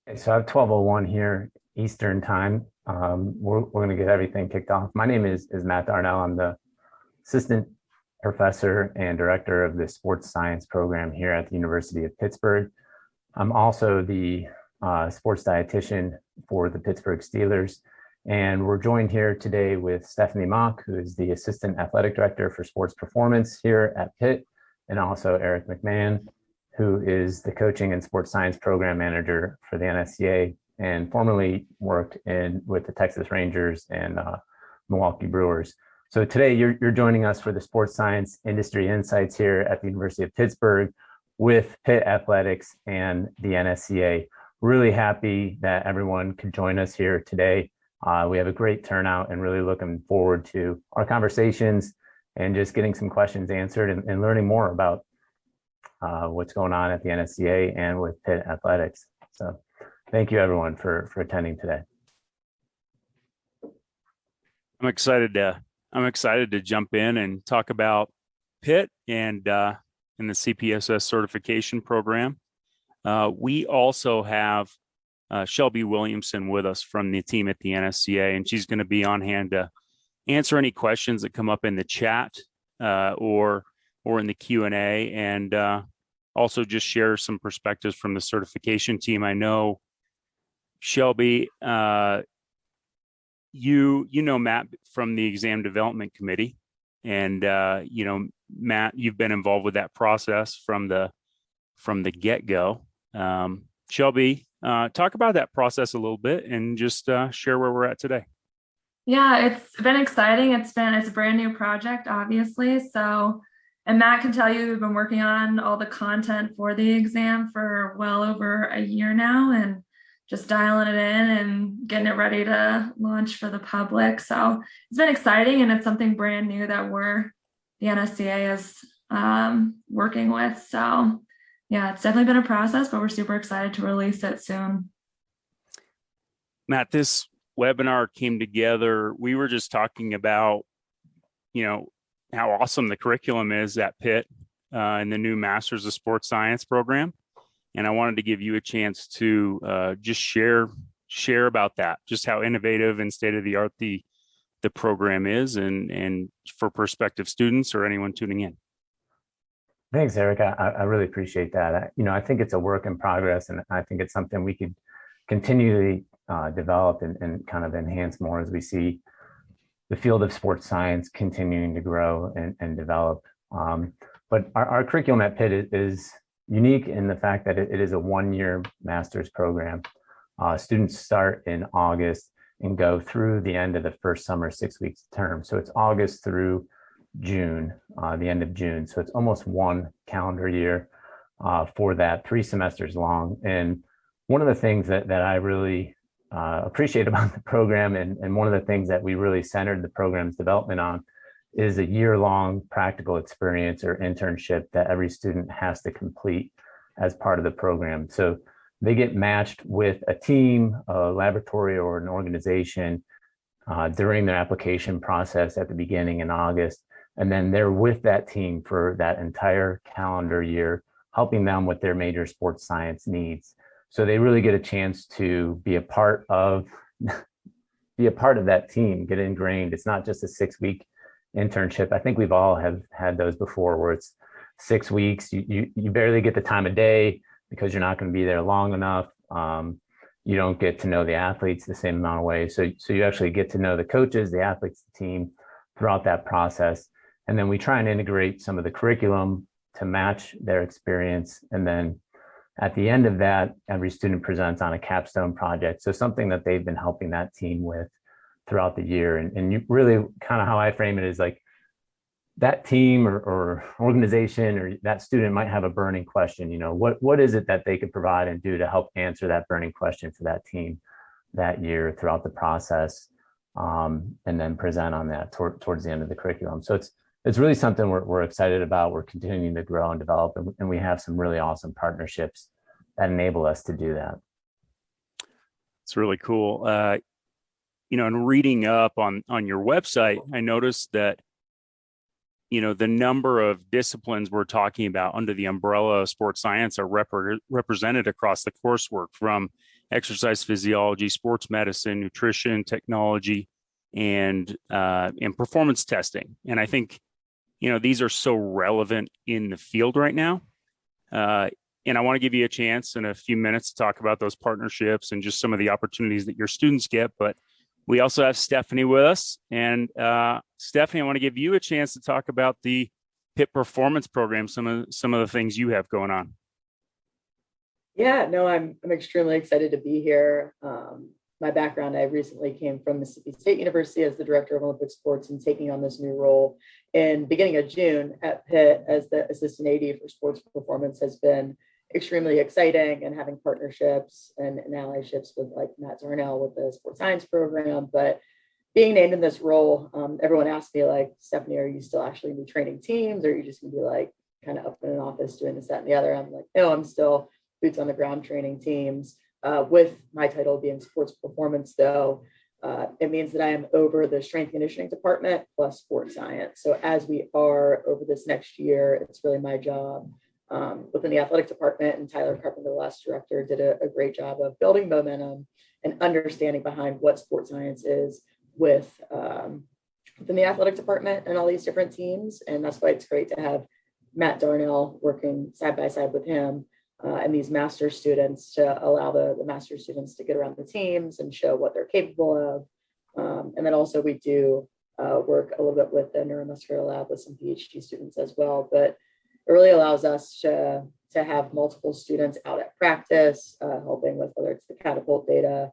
Okay, so I have 12:01 here Eastern time. We're going to get everything kicked off. My name is Matt Darnell. I'm the assistant professor and director of the sports science program here at the University of Pittsburgh. I'm also the sports dietitian for the Pittsburgh Steelers. And we're joined here today with Stephanie Mock, who is the assistant athletic director for sports performance here at Pitt, and also Eric McMahon, who is the coaching and sports science program manager for the NSCA and formerly worked with the Texas Rangers and Milwaukee Brewers. So today you're joining us for the sports science industry insights here at the University of Pittsburgh with Pitt Athletics and the NSCA. Really happy that everyone could join us here today. We have a great turnout and really looking forward to our conversations and just getting some questions answered and learning more about what's going on at the NSCA and with Pitt Athletics. So thank you everyone for attending today. I'm excited to jump in and talk about Pitt and the CPSS certification program. We also have Shelby Williamson with us from the team at the NSCA, and she's going to be on hand to answer any questions that come up in the chat or in the Q&A, and also just share some perspectives from the certification team. I know, Shelby, you know Matt from the exam development committee, and Matt, you've been involved with that process from the get-go. Shelby, talk about that process a little bit and just share where we're at today. Yeah, it's been exciting. It's a brand new project, obviously. And Matt can tell you we've been working on all the content for the exam for well over a year now, and just dialing it in and getting it ready to launch for the public. So it's been exciting, and it's something brand new that the NSCA is working with. So yeah, it's definitely been a process, but we're super excited to release it soon. Matt, this webinar came together. We were just talking about, how awesome the curriculum is at Pitt and the new Masters of Sports Science program. And I wanted to give you a chance to just share about that, just how innovative and state-of-the-art the program is, and for prospective students or anyone tuning in. Thanks, Eric. I really appreciate that. I think it's a work in progress, and I think it's something we could continually develop and kind of enhance more as we see the field of sports science continuing to grow and develop. But our curriculum at Pitt is unique in the fact that it is a one-year master's program. Students start in August and go through the end of the first summer 6 weeks term. So it's August through June, the end of June. So it's almost one calendar year for that, 3 semesters long. And one of the things that I really appreciate about the program, and one of the things that we really centered the program's development on, is a year-long practical experience or internship that every student has to complete as part of the program. So they get matched with a team, a laboratory, or an organization during their application process at the beginning in August. And then they're with that team for that entire calendar year, helping them with their major sports science needs. So they really get a chance to be a part of that team, get ingrained. It's not just a 6-week internship. I think we've all have had those before, where it's 6 weeks. You barely get the time of day because you're not going to be there long enough. You don't get to know the athletes the same amount of ways. So you actually get to know the coaches, the athletes, the team throughout that process. And then we try and integrate some of the curriculum to match their experience. And then at the end of that, every student presents on a capstone project. So something that they've been helping that team with throughout the year. And you really, kind of how I frame it is like, that team or organization or that student might have a burning question. What is it that they could provide and do to help answer that burning question for that team that year throughout the process, and then present on that towards the end of the curriculum. So it's really something we're excited about. We're continuing to grow and develop, and we have some really awesome partnerships that enable us to do that. It's really cool. And reading up on your website, I noticed that the number of disciplines we're talking about under the umbrella of sports science are represented across the coursework, from exercise physiology, sports medicine, nutrition, technology, and performance testing. And I think, these are so relevant in the field right now. And I want to give you a chance in a few minutes to talk about those partnerships and just some of the opportunities that your students get. But we also have Stephanie with us. And Stephanie, I want to give you a chance to talk about the Pitt Performance Program, some of the things you have going on. Yeah, no, I'm extremely excited to be here. My background, I recently came from Mississippi State University as the director of Olympic sports and taking on this new role in beginning of June at Pitt as the assistant AD for sports performance has been extremely exciting, and having partnerships and allyships with like Matt Darnell with the sports science program. But being named in this role, everyone asked me like, Stephanie, are you still actually gonna be training teams, or are you just gonna be like kind of up in an office doing this, that, and the other? I'm like, no, I'm still boots on the ground training teams. With my title being sports performance, though, it means that I am over the strength conditioning department plus sports science. So as we are over this next year, it's really my job within the athletic department, and Tyler Carpenter, the last director, did a great job of building momentum and understanding behind what sports science is within the athletic department and all these different teams. And that's why it's great to have Matt Darnell working side by side with him and these master students to allow the master students to get around the teams and show what they're capable of. And then also we do work a little bit with the neuromuscular lab with some PhD students as well. But it really allows us to have multiple students out at practice, helping with whether it's the catapult data,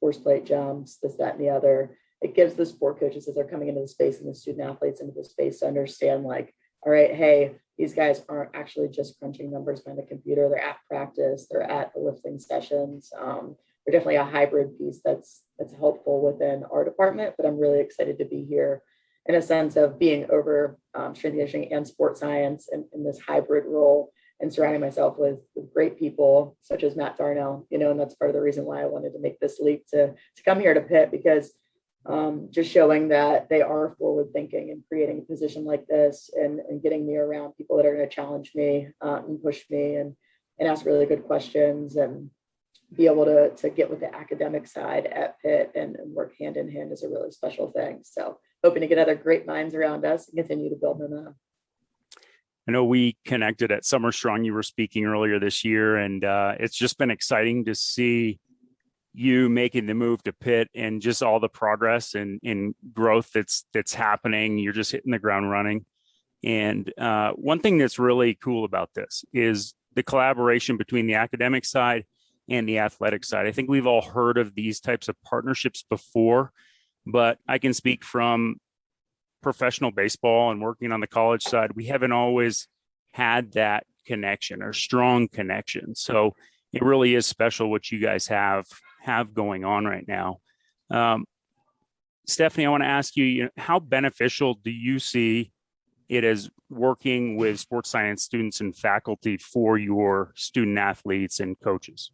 force plate jumps, this, that, and the other. It gives the sport coaches as they're coming into the space and the student athletes into the space to understand like, all right, hey, these guys aren't actually just crunching numbers behind the computer. They're at practice, they're at the lifting sessions. They're definitely a hybrid piece that's helpful within our department, but I'm really excited to be here in a sense of being over strength conditioning and sports science in this hybrid role, and surrounding myself with great people such as Matt Darnell, and that's part of the reason why I wanted to make this leap to come here to Pitt, because just showing that they are forward thinking and creating a position like this and getting me around people that are going to challenge me and push me and ask really good questions and be able to get with the academic side at Pitt and work hand in hand is a really special thing. So hoping to get other great minds around us and continue to build momentum. I know we connected at Summer Strong. You were speaking earlier this year, and it's just been exciting to see you making the move to Pitt and just all the progress and growth that's happening. You're just hitting the ground running. And one thing that's really cool about this is the collaboration between the academic side and the athletic side. I think we've all heard of these types of partnerships before, but I can speak from professional baseball and working on the college side. We haven't always had that connection or strong connection. So it really is special what you guys have going on right now. Stephanie, I want to ask you, how beneficial do you see it as working with sports science students and faculty for your student athletes and coaches?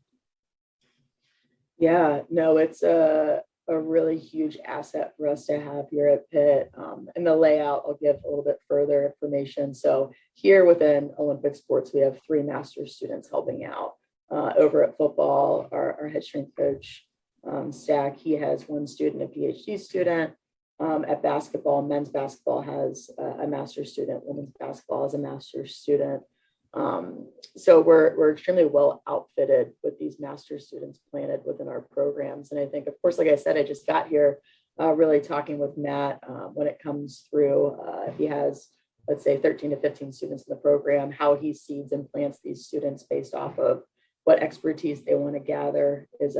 Yeah, no, it's a really huge asset for us to have here at Pitt. In the layout, I'll give a little bit further information. So here within Olympic sports, we have 3 master's students helping out. Over at football, our head strength coach, Stack, he has 1 student, a PhD student. At basketball, men's basketball has a master's student, women's basketball has a master's student. So we're extremely well outfitted with these master's students planted within our programs. And I think, of course, like I said, I just got here really talking with Matt when it comes through, if he has, let's say 13 to 15 students in the program, how he seeds and plants these students based off of what expertise they want to gather is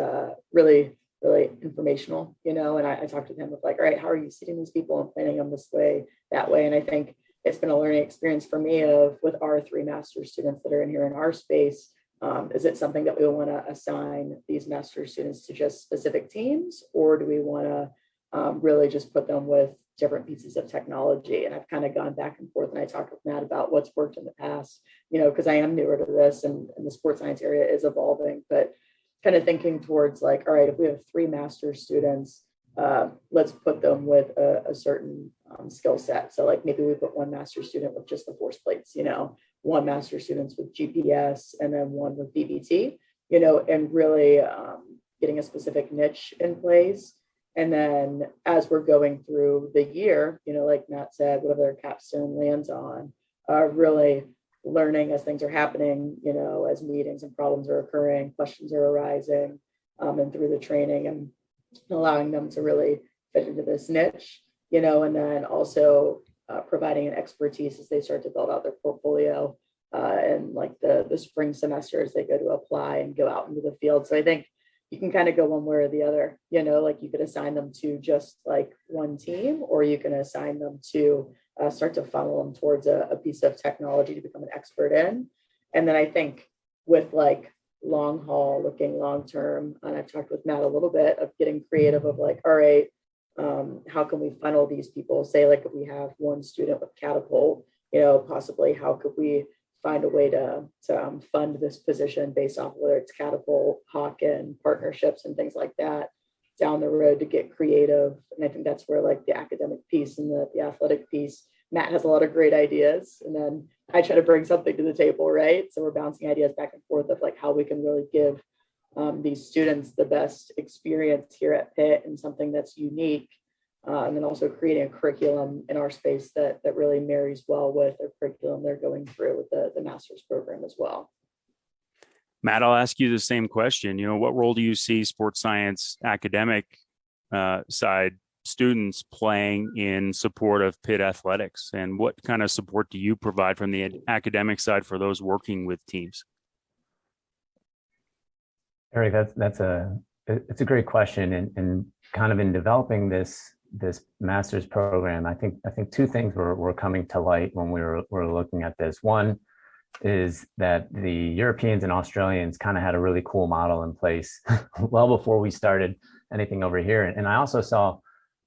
really, really informational, and I talked to him with like, all right, how are you seeding these people and planning them this way, that way? And I think it's been a learning experience for me with our 3 master's students that are in here in our space. Is it something that we want to assign these master's students to just specific teams, or do we want to really just put them with different pieces of technology? And I've kind of gone back and forth, and I talked with Matt about what's worked in the past, because I am newer to this and the sports science area is evolving, but kind of thinking towards like, all right, if we have 3 master's students, let's put them with a certain skill set. So like maybe we put 1 master's student with just the force plates, 1 master's students with GPS, and then 1 with BBT, and really getting a specific niche in place. And then as we're going through the year, like Matt said, whatever their capstone lands on, really learning as things are happening, as meetings and problems are occurring, questions are arising, and through the training and allowing them to really fit into this niche, and then also providing an expertise as they start to build out their portfolio and like the spring semester as they go to apply and go out into the field. So I think you can kind of go one way or the other, like you could assign them to just like one team, or you can assign them to start to funnel them towards a piece of technology to become an expert in. And then I think with like long haul, looking long term, and I've talked with Matt a little bit of getting creative of like, all right, how can we funnel these people? Say like if we have one student with Catapult, possibly how could we find a way to fund this position based off whether it's Catapult, Hawken, partnerships and things like that down the road to get creative. And I think that's where like the academic piece and the athletic piece, Matt has a lot of great ideas. And then I try to bring something to the table, right? So we're bouncing ideas back and forth of like how we can really give these students the best experience here at Pitt and something that's unique. And then also creating a curriculum in our space that really marries well with their curriculum they're going through with the master's program as well. Matt, I'll ask you the same question. What role do you see sports science academic side students playing in support of Pitt athletics? And what kind of support do you provide from the academic side for those working with teams? Eric, it's a great question, and kind of in developing this master's program, I think two things were coming to light when we were looking at this. One is that the Europeans and Australians kind of had a really cool model in place well before we started anything over here. And I also saw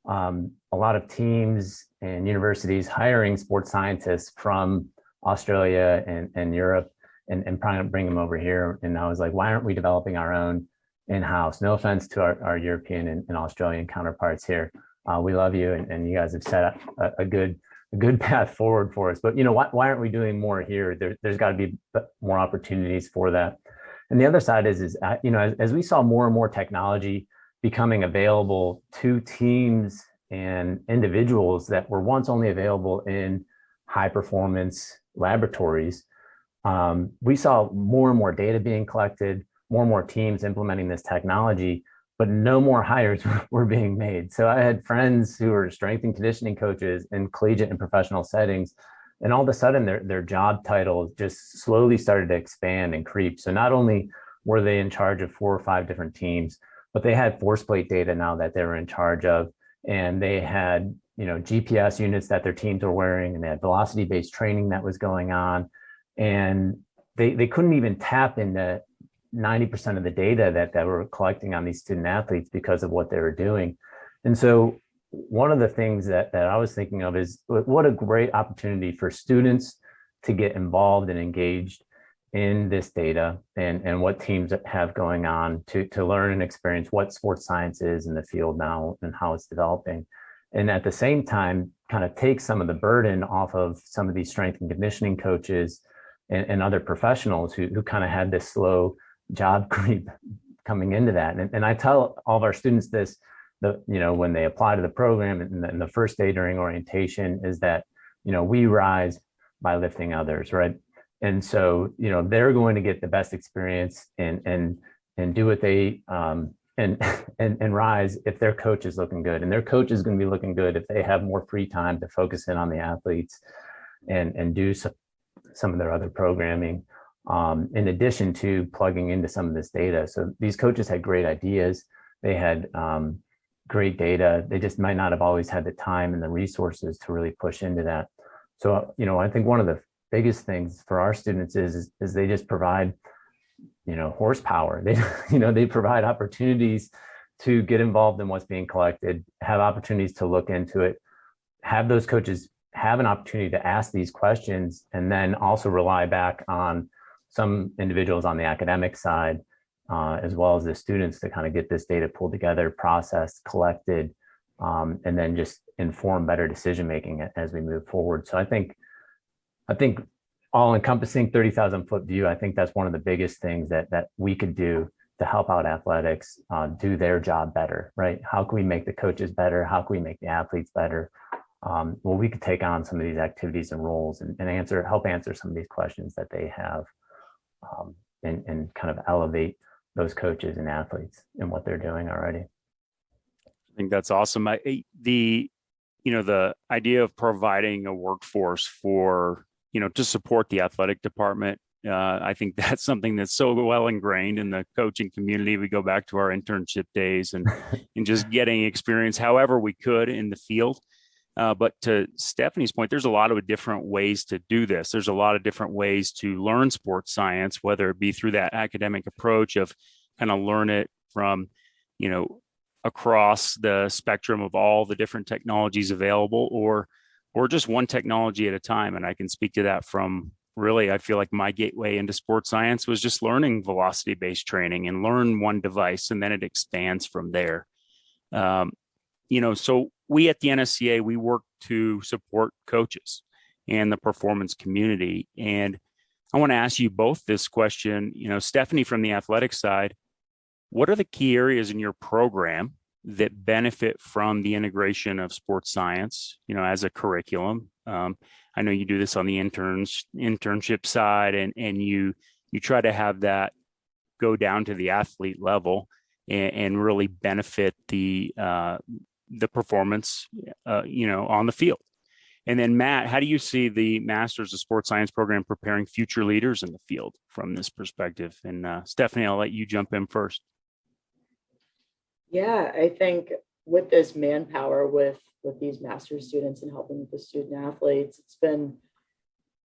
a lot of teams and universities hiring sports scientists from Australia and Europe and trying to bring them over here. And I was like, why aren't we developing our own in-house? No offense to our European and Australian counterparts here. We love you, and you guys have set up a good path forward for us. But why aren't we doing more here? There's got to be more opportunities for that. And the other side is as we saw more and more technology becoming available to teams and individuals that were once only available in high performance laboratories, we saw more and more data being collected, more and more teams implementing this technology, but no more hires were being made. So I had friends who were strength and conditioning coaches in collegiate and professional settings, and all of a sudden their job titles just slowly started to expand and creep. So not only were they in charge of 4 or 5 different teams, but they had force plate data now that they were in charge of, and they had GPS units that their teams were wearing, and they had velocity-based training that was going on, and they couldn't even tap into 90% of the data that we're collecting on these student athletes because of what they were doing. And so one of the things that I was thinking of is what a great opportunity for students to get involved and engaged in this data and what teams have going on to learn and experience what sports science is in the field now and how it's developing. And at the same time, kind of take some of the burden off of some of these strength and conditioning coaches and other professionals who kind of had this slow job creep coming into that. And I tell all of our students this, when they apply to the program and the first day during orientation is that, we rise by lifting others, right? And so, they're going to get the best experience and do what they, and rise if their coach is looking good, and their coach is going to be looking good if they have more free time to focus in on the athletes and do some of their other programming. In addition to plugging into some of this data. So these coaches had great ideas. They had great data. They just might not have always had the time and the resources to really push into that. So, I think one of the biggest things for our students is they just provide, horsepower. They provide opportunities to get involved in what's being collected, have opportunities to look into it, have those coaches have an opportunity to ask these questions, and then also rely back on some individuals on the academic side, as well as the students to kind of get this data pulled together, processed, collected, and then just inform better decision-making as we move forward. So I think all encompassing 30,000 foot view, I think that's one of the biggest things that we could do to help out athletics do their job better, right? How can we make the coaches better? How can we make the athletes better? Well, we could take on some of these activities and roles and help answer some of these questions that they have, and kind of elevate those coaches and athletes in what they're doing already. I think that's awesome. The idea of providing a workforce for, to support the athletic department, I think that's something that's so well ingrained in the coaching community. We go back to our internship days and just getting experience however we could in the field. But to Stephanie's point, there's a lot of different ways to do this. There's a lot of different ways to learn sports science, whether it be through that academic approach of kind of learn it from, across the spectrum of all the different technologies available, or just one technology at a time. And I can speak to that from really, I feel like my gateway into sports science was just learning velocity-based training and learn one device, and then it expands from there. So we at the NSCA, we work to support coaches and the performance community. And I want to ask you both this question, Stephanie, from the athletic side, what are the key areas in your program that benefit from the integration of sports science, as a curriculum? I know you do this on the internship side, and you try to have that go down to the athlete level and really benefit the performance, on the field. And then Matt, how do you see the Masters of Sports Science program preparing future leaders in the field from this perspective? And Stephanie, I'll let you jump in first. Yeah, I think with this manpower, with these master's students and helping with the student athletes, it's been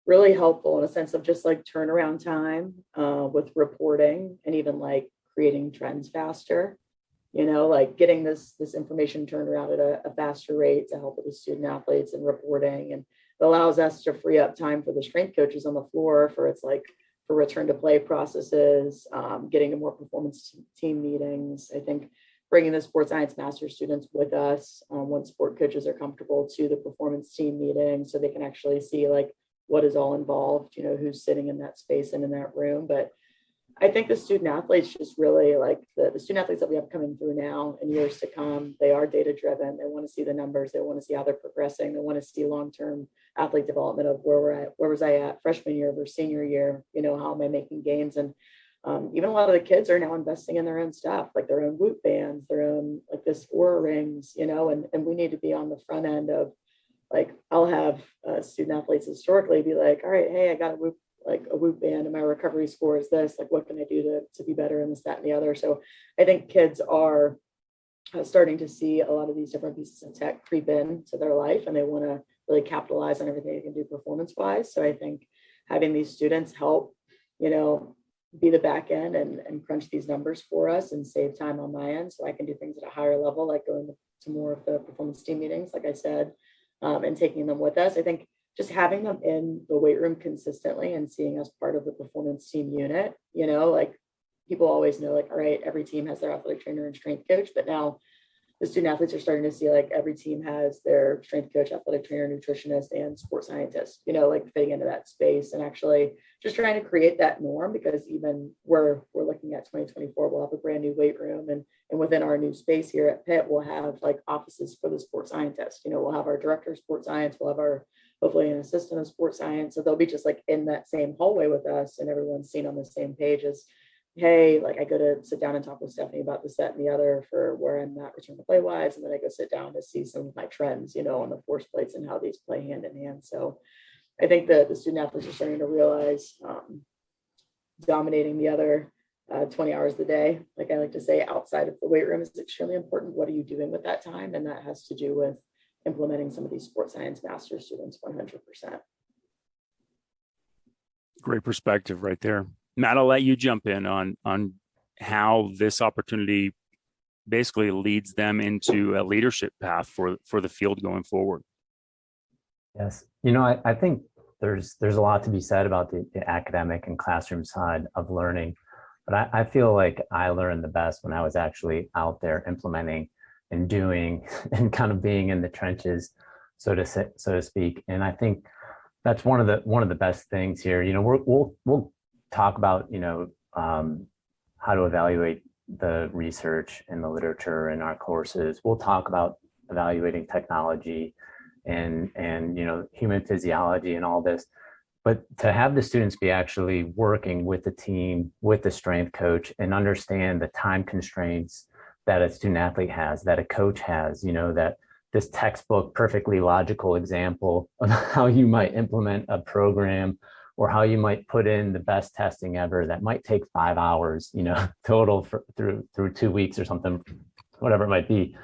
really helpful in a sense of just like turnaround time with reporting, and even like creating trends faster, like getting this information turned around at a faster rate to help with the student athletes and reporting. And it allows us to free up time for the strength coaches on the floor for return to play processes, getting to more performance team meetings. I think bringing the sports science master students with us when sport coaches are comfortable to the performance team meeting, so they can actually see like what is all involved, who's sitting in that space and in that room. But I think the student athletes just really like the student athletes that we have coming through now and years to come, they are data driven. They want to see the numbers. They want to see how they're progressing. They want to see long-term athlete development of where we're at. Where was I at freshman year versus senior year? How am I making gains? And even a lot of the kids are now investing in their own stuff, like their own Whoop bands, their own like this Aura rings, and we need to be on the front end of like, I'll have student athletes historically be like, all right, hey, I got a Whoop band and my recovery score is this, like, what can I do to be better in this, that, and the other? So I think kids are starting to see a lot of these different pieces of tech creep into their life, and they want to really capitalize on everything they can do performance wise. So I think having these students help, be the back end and crunch these numbers for us and save time on my end, so I can do things at a higher level, like going to more of the performance team meetings, like I said, and taking them with us. I think just having them in the weight room consistently and seeing us part of the performance team unit, like people always know, like, all right, every team has their athletic trainer and strength coach, but now the student athletes are starting to see like every team has their strength coach, athletic trainer, nutritionist, and sports scientist, like fitting into that space, and actually just trying to create that norm, because even we're looking at 2024, we'll have a brand new weight room, and within our new space here at Pitt, we'll have like offices for the sports scientist. We'll have our director of sports science, we'll have our hopefully an assistant of sports science. So they'll be just like in that same hallway with us, and everyone's seen on the same page as, hey, like I go to sit down and talk with Stephanie about this, that, and the other for where I'm at return to play wise. And then I go sit down to see some of my trends, on the force plates and how these play hand in hand. So I think that the student athletes are starting to realize dominating the other 20 hours a day, like I like to say, outside of the weight room is extremely important. What are you doing with that time? And that has to do with implementing some of these sports science master students 100%. Great perspective right there. Matt, I'll let you jump in on how this opportunity basically leads them into a leadership path for the field going forward. Yes. I think there's a lot to be said about the academic and classroom side of learning, but I feel like I learned the best when I was actually out there implementing and doing and kind of being in the trenches, so to speak. And I think that's one of the best things here. We'll talk about, how to evaluate the research and the literature in our courses. We'll talk about evaluating technology and human physiology and all this. But to have the students be actually working with the team, with the strength coach, and understand the time constraints that a student athlete has, that a coach has, that this textbook perfectly logical example of how you might implement a program or how you might put in the best testing ever that might take 5 hours, total through 2 weeks or something, whatever it might be,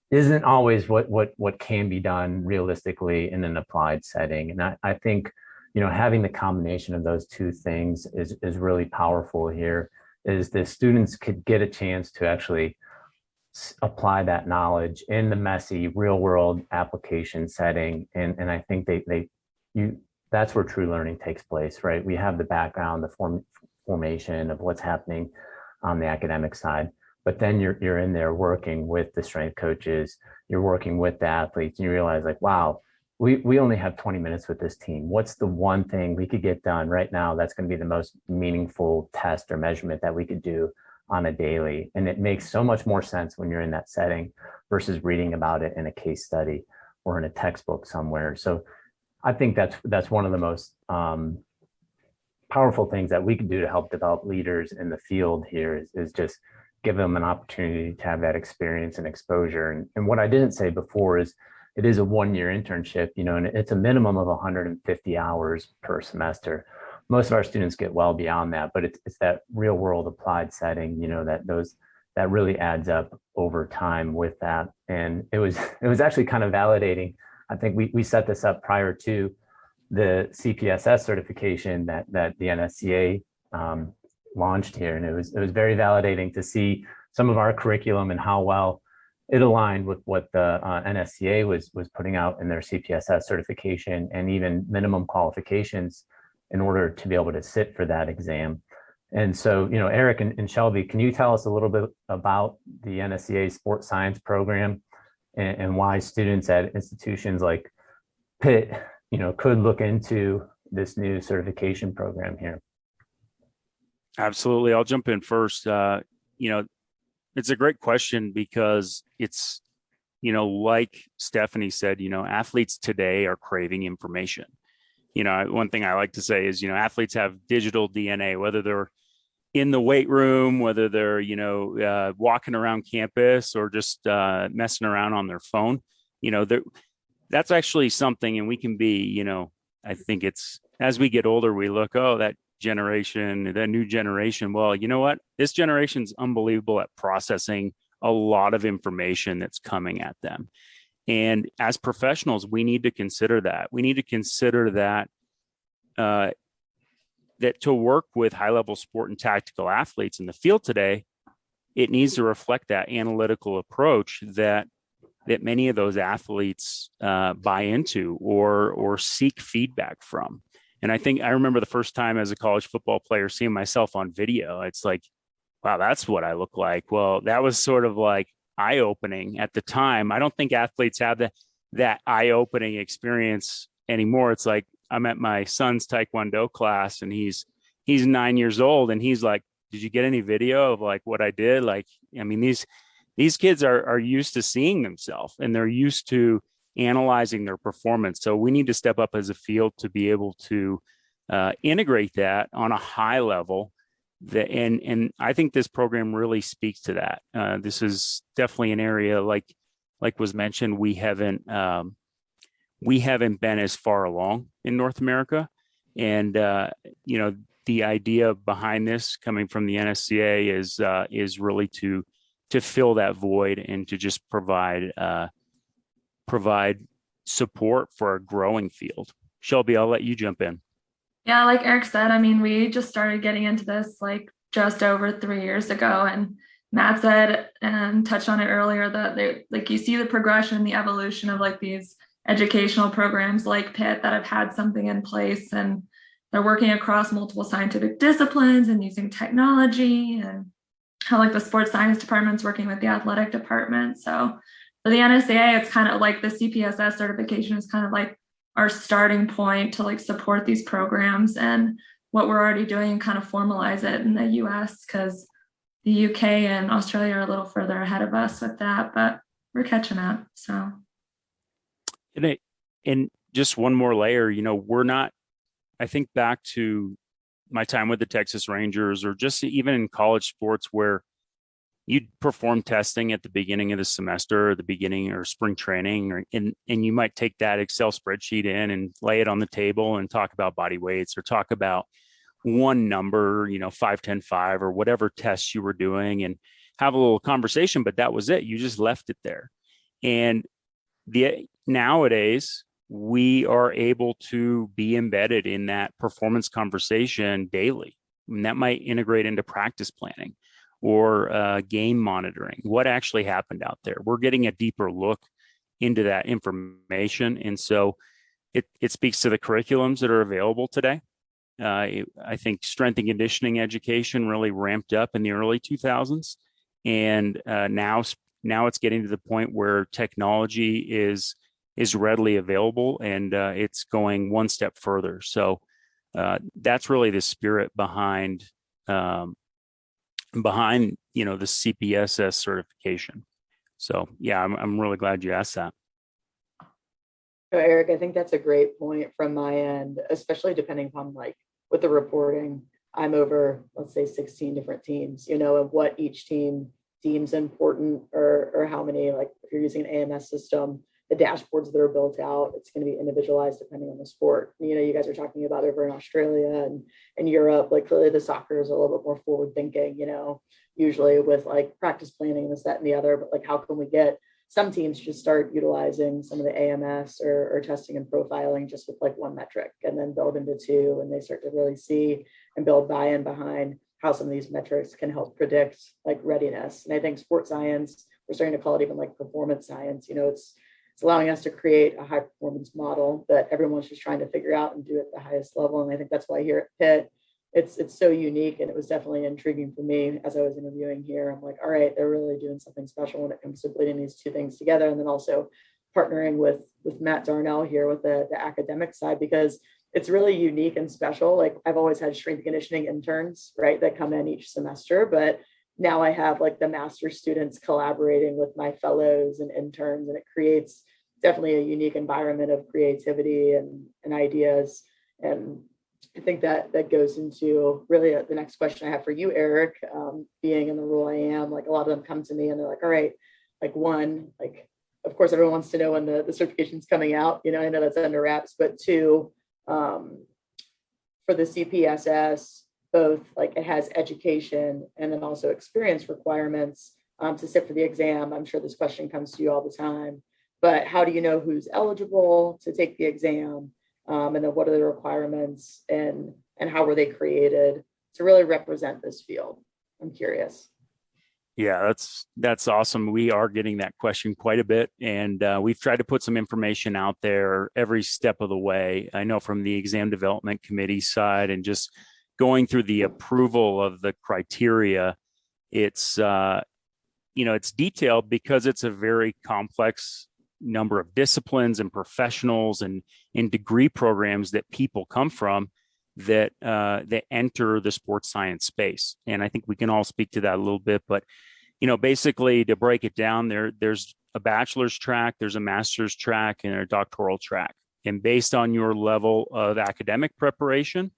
isn't always what can be done realistically in an applied setting. And I think, having the combination of those two things is really powerful here, is the students could get a chance to actually apply that knowledge in the messy real world application setting. And I think that's where true learning takes place, right? We have the background, the formation of what's happening on the academic side, but then you're in there working with the strength coaches, you're working with the athletes, and you realize like, wow, we only have 20 minutes with this team. What's the one thing we could get done right now that's going to be the most meaningful test or measurement that we could do on a daily? And it makes so much more sense when you're in that setting versus reading about it in a case study or in a textbook somewhere. So I think that's one of the most powerful things that we can do to help develop leaders in the field here is just give them an opportunity to have that experience and exposure. And what I didn't say before is it is a 1-year internship, and it's a minimum of 150 hours per semester. Most of our students get well beyond that, but it's that real world applied setting, that really adds up over time with that. And it was actually kind of validating. I think we set this up prior to the CPSS certification that the NSCA launched here, and it was very validating to see some of our curriculum and how well it aligned with what the NSCA was putting out in their CPSS certification and even minimum qualifications in order to be able to sit for that exam. And so, Eric and Shelby, can you tell us a little bit about the NSCA sports science program and why students at institutions like Pitt, could look into this new certification program here? Absolutely. I'll jump in first. It's a great question because it's, like Stephanie said, athletes today are craving information. One thing I like to say is, athletes have digital DNA, whether they're in the weight room, whether they're, walking around campus or just messing around on their phone, that's actually something. And we can be, I think it's as we get older, we look, oh, that new generation. Well, you know what? This generation's unbelievable at processing a lot of information that's coming at them. And as professionals, we need to consider that. We need to consider that that to work with high-level sport and tactical athletes in the field today, it needs to reflect that analytical approach that many of those athletes buy into or seek feedback from. And I remember the first time as a college football player seeing myself on video. It's like, wow, that's what I look like. Well, that was sort of like eye-opening at the time. I don't think athletes have that eye-opening experience anymore. It's like I'm at my son's Taekwondo class and he's 9 years old and he's like, did you get any video of like what I did? Like, I mean, these kids are used to seeing themselves and they're used to analyzing their performance. So we need to step up as a field to be able to integrate that on a high level. And I think this program really speaks to that. This is definitely an area like was mentioned, we haven't been as far along in North America. And the idea behind this coming from the NSCA is really to fill that void and to just provide support for a growing field. Shelby, I'll let you jump in. Yeah, like Eric said, I mean, we just started getting into this like just over 3 years ago. And Matt said and touched on it earlier that you see the progression, the evolution of like these educational programs like Pitt that have had something in place and they're working across multiple scientific disciplines and using technology, and how like the sports science department's working with the athletic department. So for the NSCA, it's kind of like the CPSS certification is kind of like our starting point to like support these programs and what we're already doing and kind of formalize it in the US, because the UK and Australia are a little further ahead of us with that, but we're catching up. So. And just one more layer, we're not, I think back to my time with the Texas Rangers, or just even in college sports where you'd perform testing at the beginning of the semester or the beginning or spring training, and you might take that Excel spreadsheet in and lay it on the table and talk about body weights or talk about one number, 5, 10, 5, or whatever tests you were doing, and have a little conversation, but that was it. You just left it there. And nowadays we are able to be embedded in that performance conversation daily. And that might integrate into practice planning or game monitoring, what actually happened out there. We're getting a deeper look into that information. And so it speaks to the curriculums that are available today. I think strength and conditioning education really ramped up in the early 2000s. And now it's getting to the point where technology is readily available, and it's going one step further. So that's really the spirit behind the CPSS certification. So yeah, I'm really glad you asked that. So Eric, I think that's a great point from my end, especially depending upon like with the reporting. I'm over, let's say, 16 different teams, and what each team deems important, or how many, like if you're using an AMS system, the dashboards that are built out, it's going to be individualized depending on the sport. You guys are talking about over in Australia and Europe, like clearly the soccer is a little bit more forward thinking, usually with like practice planning, this, that, and the other. But like, how can we get some teams just start utilizing some of the AMS or testing and profiling just with like one metric, and then build into two, and they start to really see and build buy-in behind how some of these metrics can help predict like readiness. And I think sports science, we're starting to call it even like performance science. It's allowing us to create a high performance model that everyone's just trying to figure out and do at the highest level. And I think that's why here at Pitt, it's so unique. And it was definitely intriguing for me as I was interviewing here. I'm like, all right, they're really doing something special when it comes to blending these two things together. And then also partnering with Matt Darnell here with the academic side, because it's really unique and special. Like I've always had strength and conditioning interns, right, that come in each semester, but now I have like the master's students collaborating with my fellows and interns, and it creates definitely a unique environment of creativity and ideas. And I think that goes into really the next question I have for you, Eric. Being in the role I am, like a lot of them come to me and they're like, all right, like one, like, of course, everyone wants to know when the certification's coming out. I know that's under wraps, but two, for the CPSS, both like it has education and then also experience requirements to sit for the exam. I'm sure this question comes to you all the time, but how do you know who's eligible to take the exam? And then what are the requirements and how were they created to really represent this field? I'm curious. Yeah, that's awesome. We are getting that question quite a bit, and we've tried to put some information out there every step of the way. I know from the exam development committee side and just going through the approval of the criteria, it's it's detailed because it's a very complex number of disciplines and professionals and degree programs that people come from that enter the sports science space. And I think we can all speak to that a little bit, but basically to break it down, there's a bachelor's track, there's a master's track, and a doctoral track. And based on your level of academic preparation,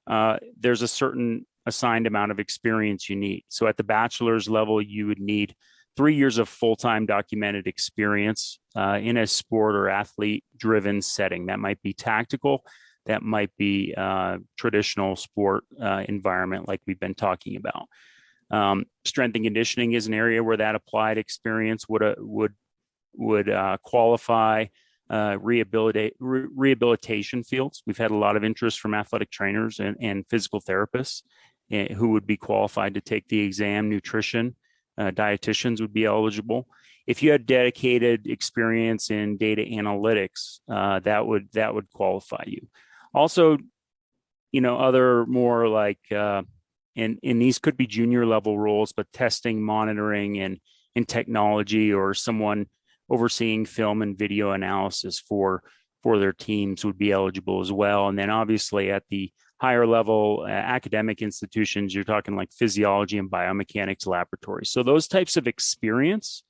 there's a certain assigned amount of experience you need. So at the bachelor's level, you would need 3 years of full-time documented experience in a sport or athlete-driven setting. That might be tactical, that might be traditional sport environment like we've been talking about. Strength and conditioning is an area where that applied experience would qualify. Rehabilitation fields. We've had a lot of interest from athletic trainers and physical therapists who would be qualified to take the exam. Nutrition, dietitians would be eligible. If you had dedicated experience in data analytics, that would qualify you. Also, other more like, and these could be junior level roles, but testing, monitoring, and in technology, or someone overseeing film and video analysis for for their teams would be eligible as well. And then obviously at the higher level academic institutions, you're talking like physiology and biomechanics laboratories. So those types of experience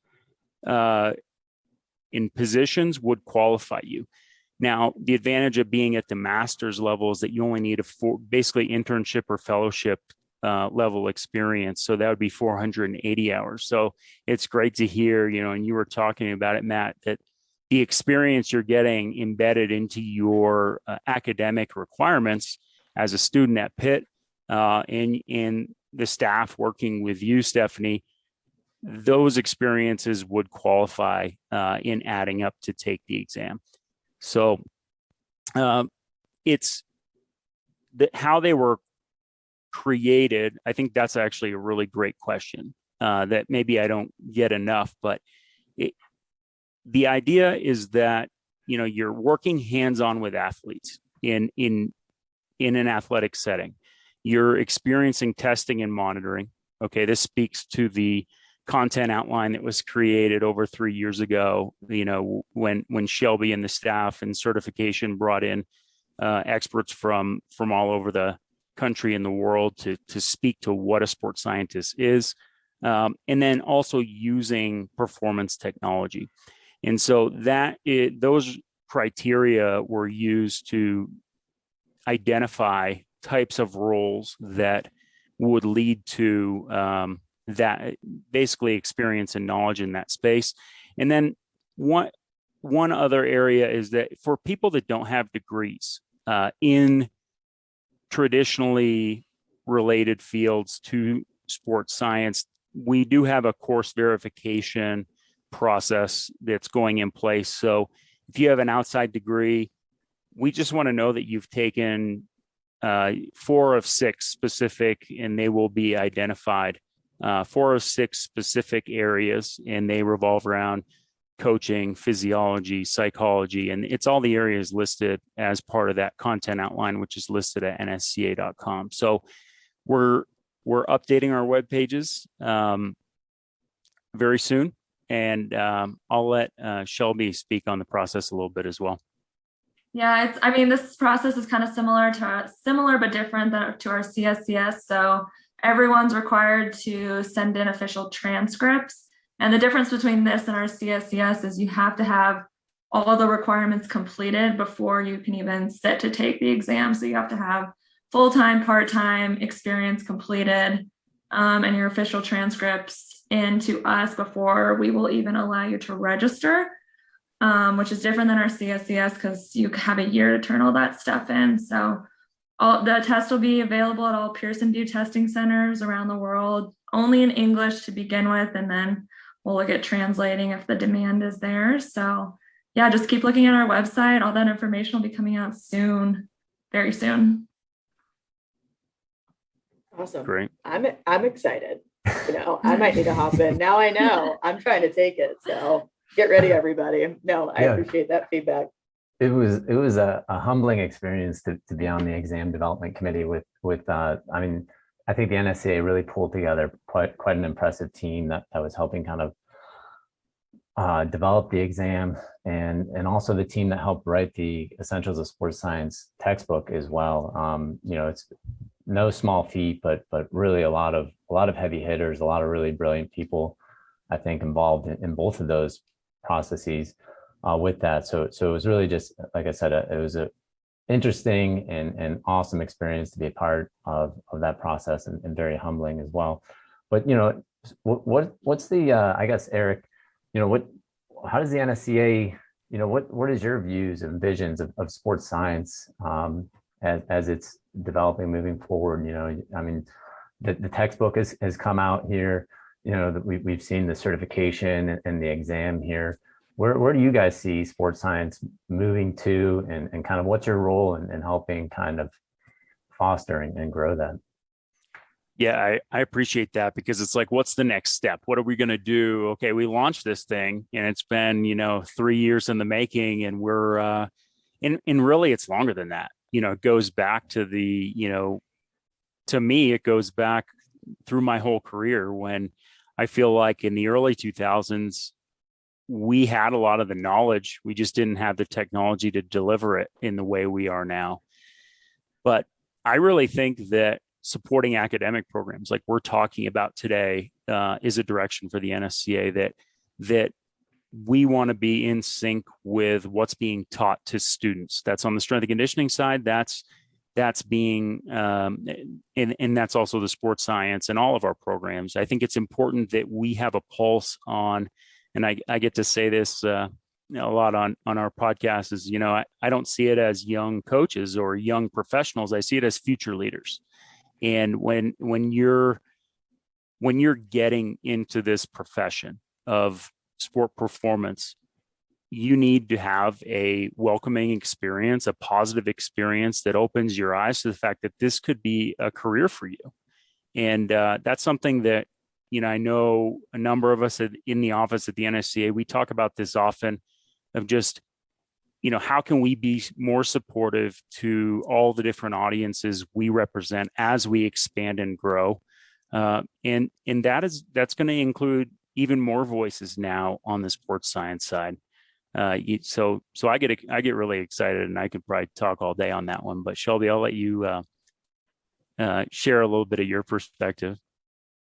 in positions would qualify you. Now, the advantage of being at the master's level is that you only need basically internship or fellowship level experience. So that would be 480 hours. So it's great to hear, and you were talking about it, Matt, that the experience you're getting embedded into your academic requirements as a student at Pitt and the staff working with you, Stephanie, those experiences would qualify in adding up to take the exam. So it's how they were created. I think that's actually a really great question that maybe I don't get enough, but the idea is that, you're working hands-on with athletes in an athletic setting. You're experiencing testing and monitoring. Okay, this speaks to the content outline that was created over 3 years ago, when Shelby and the staff and certification brought in experts from all over the country and the world to speak to what a sports scientist is, and then also using performance technology. And so those criteria were used to identify types of roles that would lead to that basically experience and knowledge in that space. And then one other area is that for people that don't have degrees in traditionally related fields to sports science, we do have a course verification process that's going in place. So if you have an outside degree, we just want to know that you've taken 4 of 6 specific, and they will be identified 4 of 6 specific areas, and they revolve around coaching, physiology, psychology, and it's all the areas listed as part of that content outline, which is listed at nsca.com. So we're updating our web pages very soon, and I'll let Shelby speak on the process a little bit as well. Yeah, this process is kind of similar but different to our CSCS. So everyone's required to send in official transcripts. And the difference between this and our CSCS is you have to have all the requirements completed before you can even sit to take the exam. So you have to have full-time, part-time experience completed and your official transcripts into us before we will even allow you to register. Which is different than our CSCS because you have a year to turn all that stuff in. So the test will be available at all Pearson VUE testing centers around the world, only in English to begin with, and then we'll look at translating if the demand is there. So yeah, just keep looking at our website. All that information will be coming out soon, very soon. Awesome. Great. I'm excited. I might need to hop in. Now I know. I'm trying to take it. So get ready, everybody. No, I appreciate that feedback. It was a humbling experience to be on the exam development committee with I think the NSCA really pulled together quite an impressive team that was helping kind of develop the exam, and also the team that helped write the Essentials of Sports Science textbook as well. It's no small feat, but really a lot of heavy hitters, a lot of really brilliant people, I think, involved in both of those processes with that. So it was really just, like I said, it was a interesting and awesome experience to be a part of that process, and very humbling as well. But what's the I guess, Eric, how does the NSCA, what is your views and visions of sports science as it's developing moving forward? The textbook has come out here. That we've seen the certification and the exam here. Where do you guys see sports science moving to, and kind of what's your role in helping kind of foster and grow that? Yeah, I appreciate that, because it's like, what's the next step? What are we going to do? Okay, we launched this thing, and it's been 3 years in the making, and we're and really it's longer than that. It goes back to to me, it goes back through my whole career, when I feel like in the early 2000s, we had a lot of the knowledge. We just didn't have the technology to deliver it in the way we are now. But I really think that supporting academic programs like we're talking about today is a direction for the NSCA that we want to be in sync with what's being taught to students. That's on the strength and conditioning side. That's being, and that's also the sports science and all of our programs. I think it's important that we have a pulse on, and I get to say this a lot on our podcast is, I don't see it as young coaches or young professionals. I see it as future leaders. And when you're getting into this profession of sport performance, you need to have a welcoming experience, a positive experience that opens your eyes to the fact that this could be a career for you. And that's something that, I know a number of us in the office at the NSCA, we talk about this often of just, how can we be more supportive to all the different audiences we represent as we expand and grow. And that's going to include even more voices now on the sports science side. So I get really excited, and I could probably talk all day on that one. But Shelby, I'll let you share a little bit of your perspective.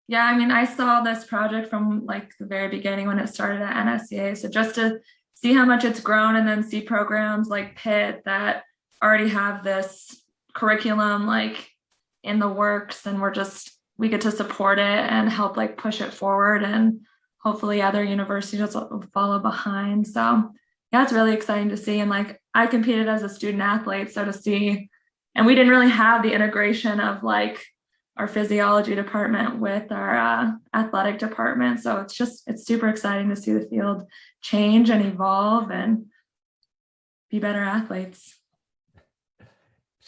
Yeah, I mean, I saw this project from like the very beginning when it started at NSCA. So just to see how much it's grown, and then see programs like Pitt that already have this curriculum like in the works, and we get to support it and help like push it forward, and hopefully other universities will follow behind. So yeah, it's really exciting to see. And like I competed as a student athlete, so to see, and we didn't really have the integration of like our physiology department with our athletic department. So it's super exciting to see the field change and evolve and be better athletes.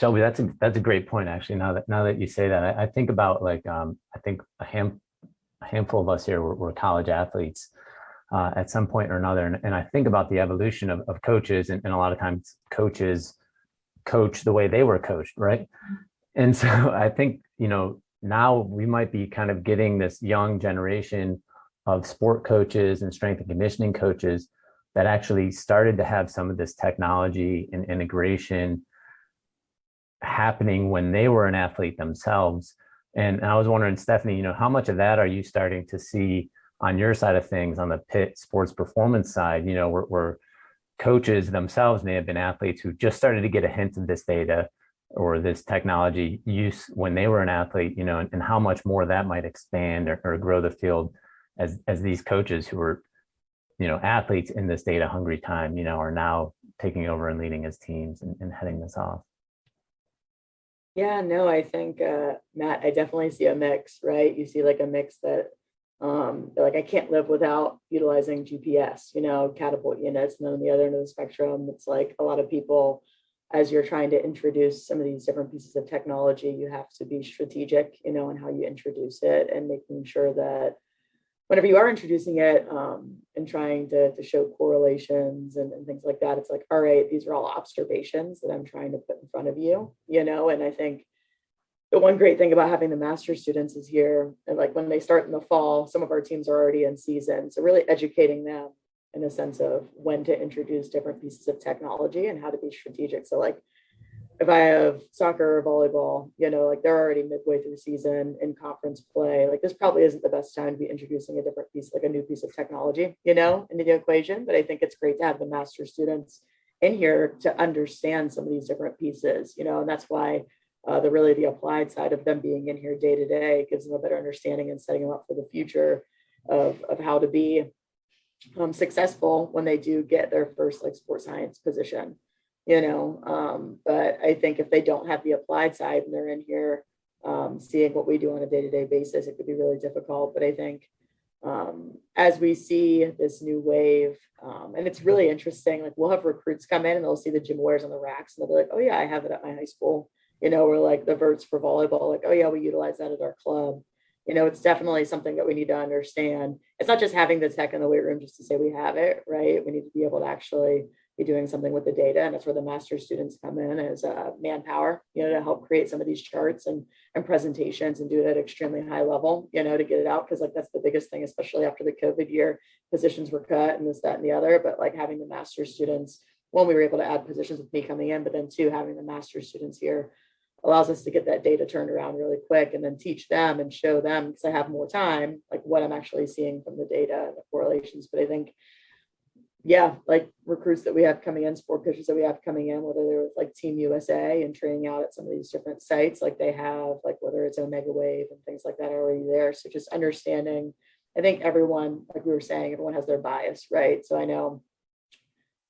Shelby, that's a great point. Actually, now that you say that, I think about like I think a handful of us here were college athletes at some point or another, and I think about the evolution of coaches, and a lot of times coaches coach the way they were coached, right? And so I think now we might be kind of getting this young generation of sport coaches and strength and conditioning coaches that actually started to have some of this technology and integration happening when they were an athlete themselves. And I was wondering, Stephanie, how much of that are you starting to see on your side of things on the Pitt sports performance side, where coaches themselves may have been athletes who just started to get a hint of this data or this technology use when they were an athlete, and how much more that might expand or grow the field as these coaches who were, athletes in this data hungry time, are now taking over and leading as teams and heading this off. Yeah, no, I think, Matt, I definitely see a mix, right? You see like a mix that they're like, I can't live without utilizing GPS, catapult units. And then on the other end of the spectrum, it's like a lot of people, as you're trying to introduce some of these different pieces of technology, you have to be strategic, in how you introduce it, and making sure that whenever you are introducing it and trying to show correlations and things like that, it's like, all right, these are all observations that I'm trying to put in front of you, and I think the one great thing about having the master's students is here, and like when they start in the fall, some of our teams are already in season. So really educating them in a sense of when to introduce different pieces of technology and how to be strategic. So like if I have soccer or volleyball, like they're already midway through season in conference play, like this probably isn't the best time to be introducing a different piece, like a new piece of technology, into the equation. But I think it's great to have the master's students in here to understand some of these different pieces, and that's why the applied side of them being in here day to day gives them a better understanding and setting them up for the future of how to be successful when they do get their first like sports science position, but I think if they don't have the applied side and they're in here seeing what we do on a day-to-day basis, it could be really difficult. But I think as we see this new wave, and it's really interesting, like we'll have recruits come in and they'll see the gym wears on the racks and they'll be like, oh yeah, I have it at my high school, or like the verts for volleyball, like, oh yeah, we utilize that at our club. It's definitely something that we need to understand. It's not just having the tech in the weight room just to say we have it, right? We need to be able to actually be doing something with the data. And that's where the master's students come in as manpower, to help create some of these charts and presentations and do it at extremely high level, to get it out. Cause like, that's the biggest thing, especially after the COVID year, positions were cut and this, that, and the other, but like having the master's students, one, we were able to add positions with me coming in, but then two, having the master's students here allows us to get that data turned around really quick and then teach them and show them, because I have more time, like what I'm actually seeing from the data and the correlations. But I think, yeah, like recruits that we have coming in, sport coaches that we have coming in, whether they're with like Team USA and training out at some of these different sites, like they have, like whether it's Omega Wave and things like that are already there. So just understanding, I think everyone, like we were saying, everyone has their bias, right? So I know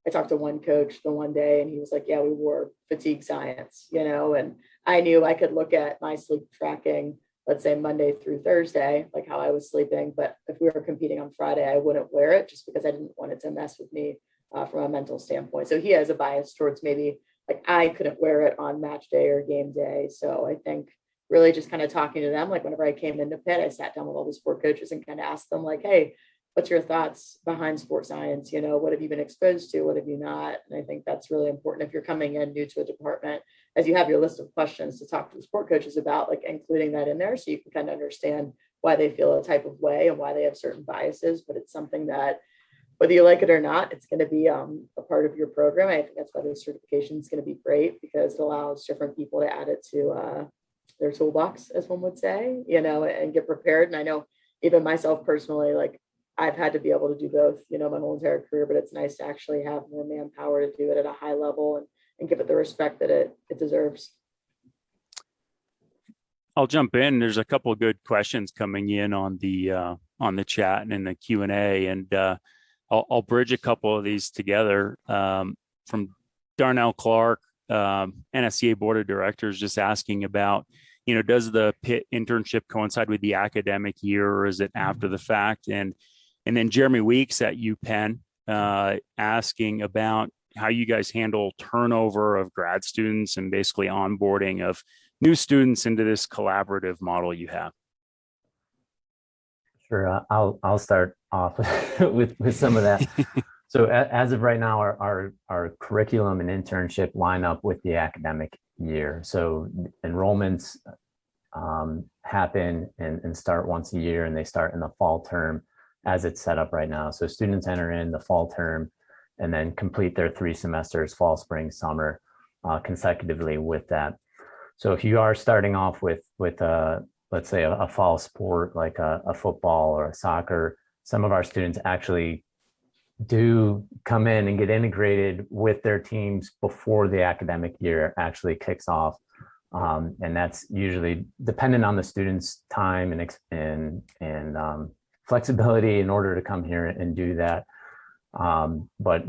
I talked to one coach the one day and he was like, yeah, we wore fatigue science, and I knew I could look at my sleep tracking, let's say Monday through Thursday, like how I was sleeping. But if we were competing on Friday, I wouldn't wear it just because I didn't want it to mess with me from a mental standpoint. So he has a bias towards maybe like I couldn't wear it on match day or game day. So I think really just kind of talking to them, like whenever I came into Pitt, I sat down with all the sport coaches and kind of asked them like, hey, what's your thoughts behind sports science? What have you been exposed to? What have you not? And I think that's really important if you're coming in new to a department, as you have your list of questions to talk to the sport coaches about, like including that in there so you can kind of understand why they feel a type of way and why they have certain biases. But it's something that, whether you like it or not, it's going to be a part of your program. I think that's why the certification is going to be great, because it allows different people to add it to their toolbox, as one would say, and get prepared. And I know even myself personally, like I've had to be able to do both, my whole entire career, but it's nice to actually have more manpower to do it at a high level and give it the respect that it deserves. I'll jump in. There's a couple of good questions coming in on the chat and in the Q&A, and I'll bridge a couple of these together. From Darnell Clark, NSCA Board of Directors, just asking about, does the Pitt internship coincide with the academic year, or is it after the fact? And then Jeremy Weeks at UPenn asking about how you guys handle turnover of grad students and basically onboarding of new students into this collaborative model you have. Sure, I'll start off with some of that. So as of right now, our curriculum and internship line up with the academic year. So enrollments happen and start once a year, and they start in the fall term as it's set up right now. So students enter in the fall term and then complete their 3 semesters, fall, spring, summer, consecutively with that. So if you are starting off with let's say a fall sport like a football or a soccer, some of our students actually do come in and get integrated with their teams before the academic year actually kicks off. And that's usually dependent on the student's time and flexibility in order to come here and do that. But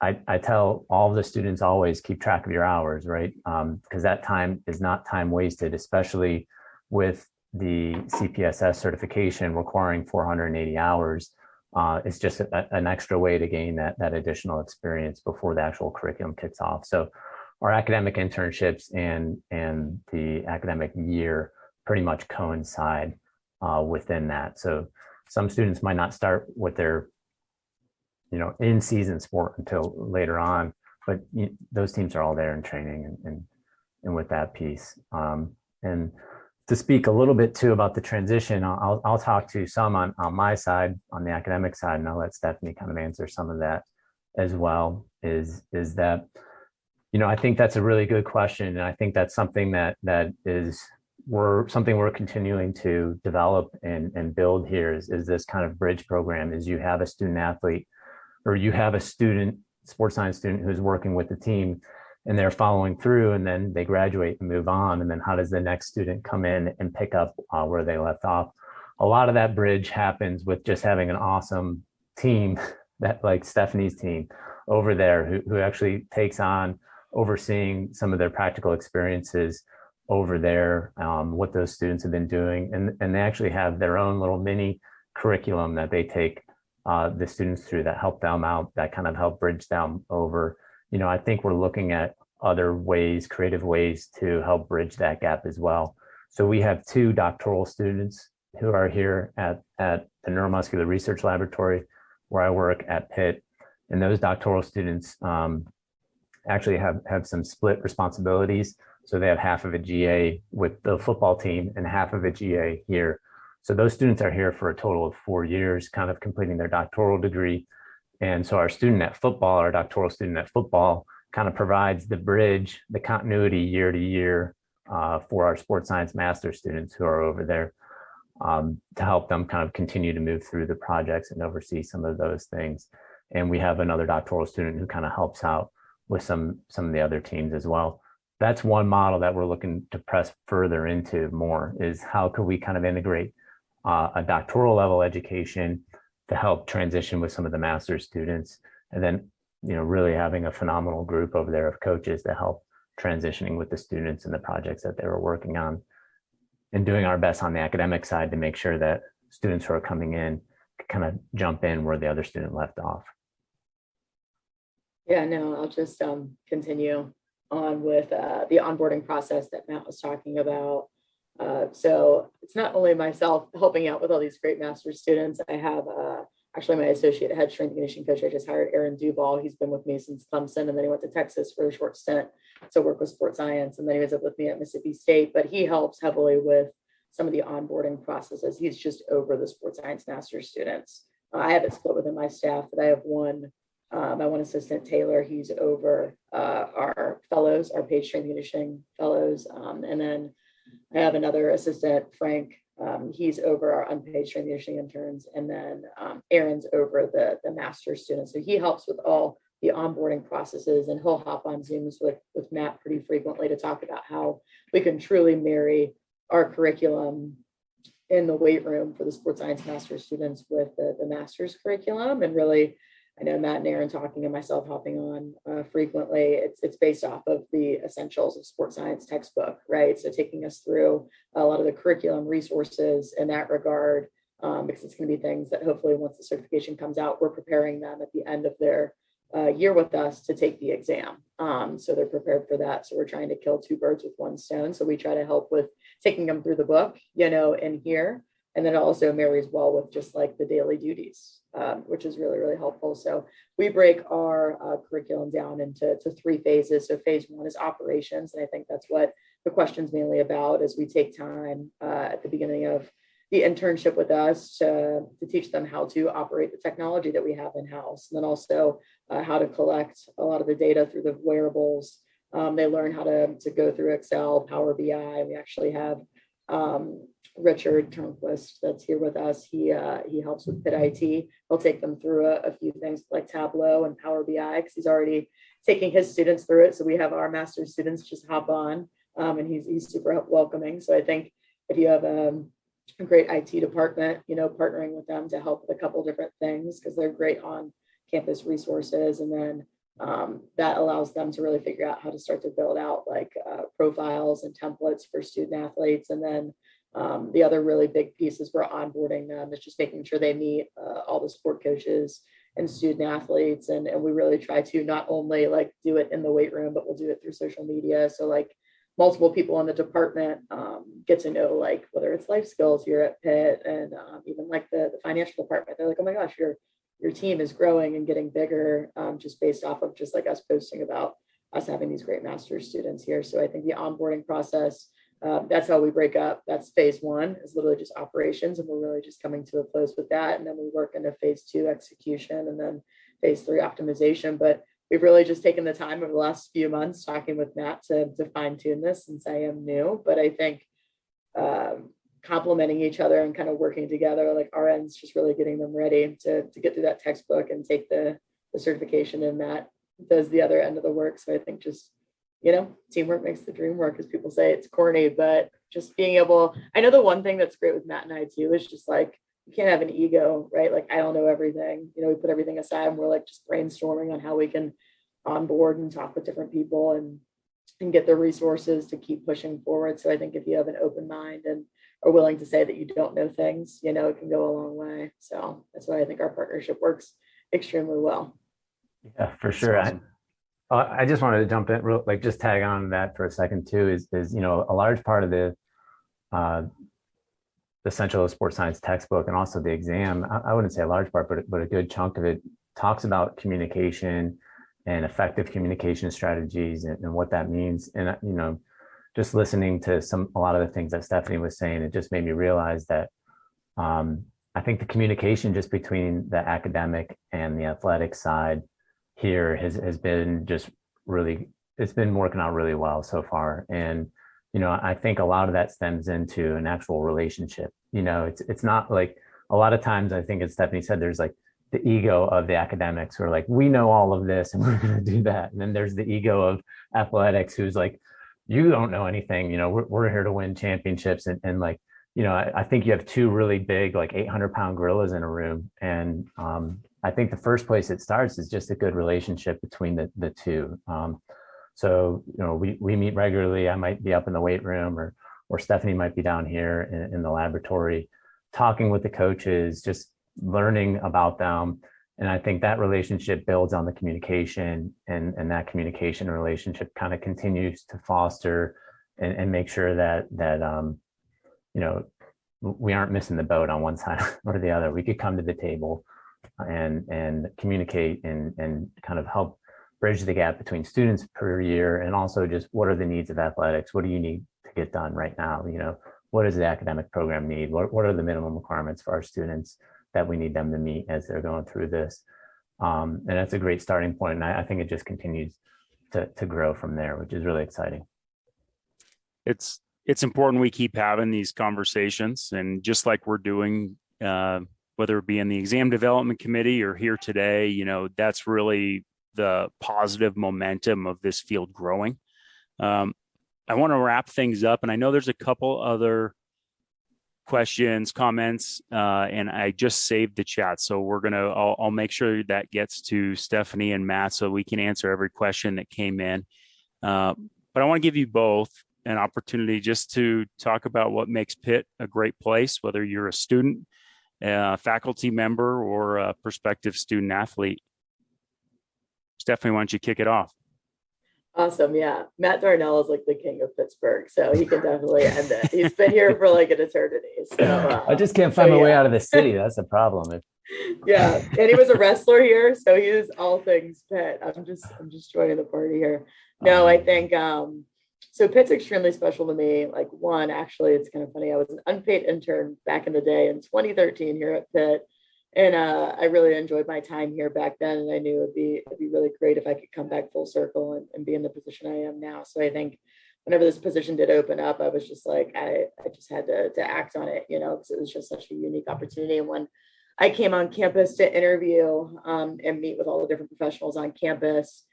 I tell all of the students always keep track of your hours, right? Because that time is not time wasted, especially with the CPSS certification requiring 480 hours. It's just an extra way to gain that additional experience before the actual curriculum kicks off. So our academic internships and the academic year pretty much coincide within that. So some students might not start with their in-season sport until later on, but those teams are all there in training and with that piece. And to speak a little bit too about the transition, I'll talk to some on my side, on the academic side, and I'll let Stephanie kind of answer some of that as well. Is that I think that's a really good question, and I think that's something that is we're continuing to develop and build here is this kind of bridge program. Is you have a student athlete, or you have a sports science student who's working with the team and they're following through, and then they graduate and move on. And then how does the next student come in and pick up where they left off? A lot of that bridge happens with just having an awesome team that, like Stephanie's team over there, who actually takes on overseeing some of their practical experiences over there, what those students have been doing. And they actually have their own little mini curriculum that they take the students through that help them out, that kind of help bridge them over. I think we're looking at other ways, creative ways to help bridge that gap as well. So we have 2 doctoral students who are here at the Neuromuscular Research Laboratory where I work at Pitt. And those doctoral students actually have some split responsibilities. So they have half of a GA with the football team and half of a GA here. So those students are here for a total of 4 years, kind of completing their doctoral degree. And so our student at football, our doctoral student at football, kind of provides the bridge, the continuity year to year for our sports science master's students who are over there, to help them kind of continue to move through the projects and oversee some of those things. And we have another doctoral student who kind of helps out with some of the other teams as well. That's one model that we're looking to press further into more, is how could we kind of integrate a doctoral level education to help transition with some of the master's students, and then really having a phenomenal group over there of coaches to help transitioning with the students and the projects that they were working on, and doing our best on the academic side to make sure that students who are coming in kind of jump in where the other student left off. Yeah, no, I'll just continue on with the onboarding process that Matt was talking about. So it's not only myself helping out with all these great master's students. I have actually my associate head strength and conditioning coach. I just hired Aaron Duval. He's been with me since Clemson, and then he went to Texas for a short stint to work with sports science, and then he was up with me at Mississippi State. But he helps heavily with some of the onboarding processes. He's just over the sports science master's students. I have it split within my staff, but I have my one assistant, Taylor. He's over our fellows, our paid strength and conditioning fellows, and then I have another assistant, Frank. He's over our unpaid strength and conditioning interns, and then Aaron's over the master's students. So he helps with all the onboarding processes, and he'll hop on Zooms with Matt pretty frequently to talk about how we can truly marry our curriculum in the weight room for the sports science master's students with the master's curriculum. And really, I know Matt and Aaron talking and myself hopping on frequently. It's based off of the essentials of sports science textbook, right? So taking us through a lot of the curriculum resources in that regard, because it's going to be things that hopefully once the certification comes out, we're preparing them at the end of their year with us to take the exam. So they're prepared for that. So we're trying to kill two birds with one stone. So we try to help with taking them through the book, in here. And then it also marries well with just like the daily duties, which is really, really helpful. So we break our curriculum down into 3 phases. So phase 1 is operations. And I think that's what the question's mainly about, is we take time at the beginning of the internship with us to teach them how to operate the technology that we have in-house. And then also how to collect a lot of the data through the wearables. They learn how to go through Excel, Power BI. We actually have Richard Turnquist that's here with us. He helps with Pitt IT. He'll take them through a few things like Tableau and Power BI, because he's already taking his students through it. So we have our master's students just hop on, and he's super welcoming. So I think if you have a great IT department, partnering with them to help with a couple different things, because they're great on campus resources, and then that allows them to really figure out how to start to build out like profiles and templates for student athletes. And then the other really big piece is we're onboarding them. It's just making sure they meet all the sport coaches and student athletes. And we really try to not only like do it in the weight room, but we'll do it through social media. So like multiple people in the department get to know, like whether it's life skills here at Pitt, and even like the financial department. They're like, oh my gosh, your team is growing and getting bigger, just based off of just like us posting about us having these great master's students here. So I think the onboarding process, that's how we break up. That's phase 1, is literally just operations, and we're really just coming to a close with that. And then we work into phase 2 execution, and then phase 3 optimization. But we've really just taken the time over the last few months talking with Matt to fine tune this, since I am new. But I think complementing each other and kind of working together, like our ends just really getting them ready to get through that textbook and take the certification, and Matt does the other end of the work. So I think just, teamwork makes the dream work, as people say. It's corny, but just being able, I know the one thing that's great with Matt and I too is just like, you can't have an ego, right? Like, I don't know everything, we put everything aside, and we're like just brainstorming on how we can onboard and talk with different people and get the resources to keep pushing forward. So I think if you have an open mind and are willing to say that you don't know things, it can go a long way. So that's why I think our partnership works extremely well. Yeah, for sure. Awesome. I just wanted to jump in, just tag on that for a second too, is a large part of the essential sports science textbook, and also the exam. I wouldn't say a large part, but a good chunk of it talks about communication and effective communication strategies and what that means. And, just listening to a lot of the things that Stephanie was saying, it just made me realize that I think the communication just between the academic and the athletic side here has been just really, it's been working out really well so far. And, I think a lot of that stems into an actual relationship. It's not like a lot of times, I think as Stephanie said, there's like the ego of the academics who are like, we know all of this and we're going to do that. And then there's the ego of athletics who's like, you don't know anything, we're here to win championships. And like, I think you have two really big, like 800-pound gorillas in a room. And I think the first place it starts is just a good relationship between the two. So, we meet regularly. I might be up in the weight room or Stephanie might be down here in the laboratory, talking with the coaches, just learning about them. And I think that relationship builds on the communication, and that communication relationship kind of continues to foster and make sure that we aren't missing the boat on one side or the other. We could come to the table and communicate and kind of help bridge the gap between students per year, and also just what are the needs of athletics? What do you need to get done right now? What does the academic program need? What are the minimum requirements for our students that we need them to meet as they're going through this? And that's a great starting point. And I think it just continues to grow from there, which is really exciting. It's important we keep having these conversations, and just like we're doing, whether it be in the exam development committee or here today, that's really the positive momentum of this field growing. I want to wrap things up, and I know there's a couple other questions, comments, and I just saved the chat. So I'll make sure that gets to Stephanie and Matt so we can answer every question that came in. But I want to give you both an opportunity just to talk about what makes Pitt a great place, whether you're a student, a faculty member, or a prospective student athlete. Stephanie, why don't you kick it off? Awesome. Yeah. Matt Darnell is like the king of Pittsburgh, so he can definitely end it. He's been here for like an eternity. So I just can't find my way out of the city. That's the problem. Yeah. And he was a wrestler here, so he is all things Pitt. I'm just joining the party here. No, I think so Pitt's extremely special to me. Like, one, actually, it's kind of funny. I was an unpaid intern back in the day in 2013 here at Pitt. And I really enjoyed my time here back then. And I knew it'd be really great if I could come back full circle and be in the position I am now. So I think whenever this position did open up, I was just like, I just had to act on it, because it was just such a unique opportunity. And when I came on campus to interview and meet with all the different professionals on campus,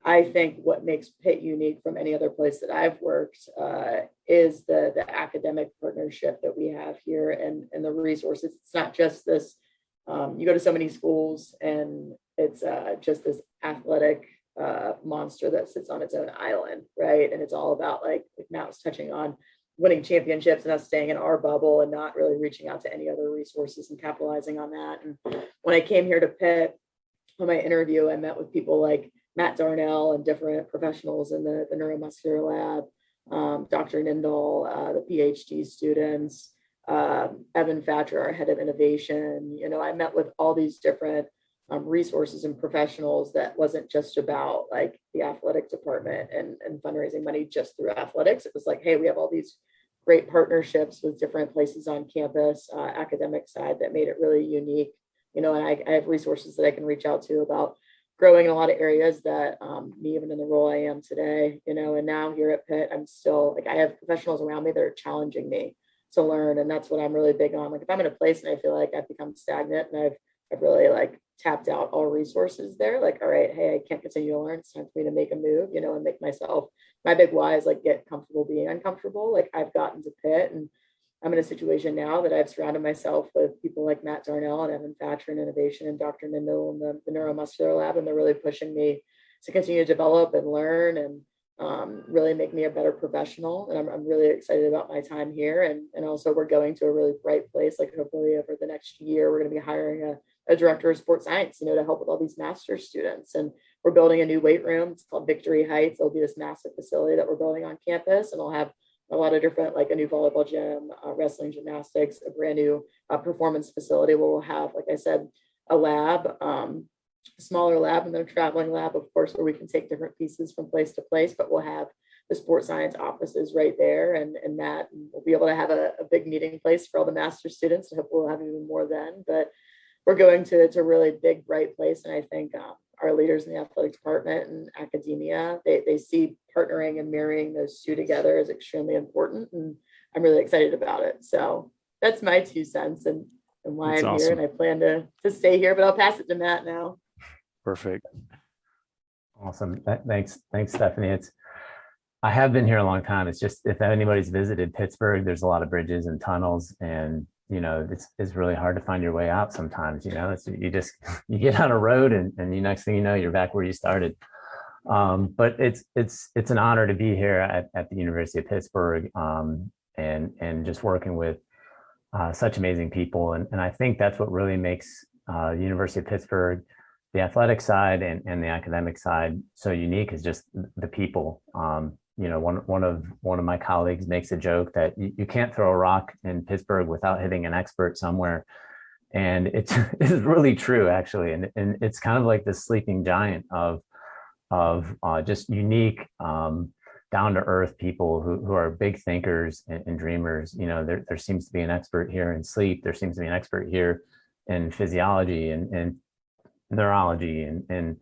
I think what makes Pitt unique from any other place that I've worked is the academic partnership that we have here and the resources. It's not just this. You go to so many schools and it's just this athletic monster that sits on its own island, right? And it's all about, like Matt was touching on, winning championships and us staying in our bubble and not really reaching out to any other resources and capitalizing on that. And when I came here to Pitt, on my interview, I met with people like Matt Darnell and different professionals in the neuromuscular lab, Dr. Nindal, the PhD students, Evan Thatcher, our head of innovation. I met with all these different resources and professionals that wasn't just about like the athletic department and fundraising money just through athletics. It was like, hey, we have all these great partnerships with different places on campus, academic side, that made it really unique. And I have resources that I can reach out to about growing in a lot of areas that me, even in the role I am today, and now here at Pitt, I'm still like, I have professionals around me that are challenging me to learn. And that's what I'm really big on. Like, if I'm in a place and I feel like I've become stagnant and I've really like tapped out all resources there, like, all right, hey, I can't continue to learn. It's time for me to make a move, and make myself, my big why is like get comfortable being uncomfortable. Like, I've gotten to Pitt and I'm in a situation now that I've surrounded myself with people like Matt Darnell and Evan Thatcher in innovation and Dr. Nindal and the neuromuscular lab. And they're really pushing me to continue to develop and learn and really make me a better professional. And I'm really excited about my time here. And also we're going to a really bright place. Like, hopefully over the next year, we're going to be hiring a director of sports science, to help with all these master's students. And we're building a new weight room. It's called Victory Heights. It'll be this massive facility that we're building on campus. And it'll have a lot of different, like a new volleyball gym, wrestling, gymnastics, a brand new performance facility where we'll have, like I said, a lab, smaller lab and then a traveling lab, of course, where we can take different pieces from place to place, but we'll have the sports science offices right there, and that we'll be able to have a big meeting place for all the master's students. I hope we'll have even more then, but we're going to, it's a really big, bright place. And I think our leaders in the athletic department and academia, they see partnering and marrying those two together is extremely important. And I'm really excited about it. So that's my 2 cents and why That's I'm awesome. here. And I plan to stay here, but I'll pass it to Matt now. Perfect. Awesome. Thanks, Stephanie. I have been here a long time. It's just, if anybody's visited Pittsburgh, there's a lot of bridges and tunnels, and it's really hard to find your way out sometimes. You get on a road and the next thing you know, you're back where you started. But it's an honor to be here at the University of Pittsburgh, and just working with such amazing people. And I think that's what really makes the University of Pittsburgh, the athletic side and the academic side, so unique, is just the people. One of my colleagues makes a joke that you can't throw a rock in Pittsburgh without hitting an expert somewhere. And it's really true, actually. And it's kind of like this sleeping giant of just unique, down to earth people who are big thinkers and dreamers. There seems to be an expert here in sleep. There seems to be an expert here in physiology and neurology and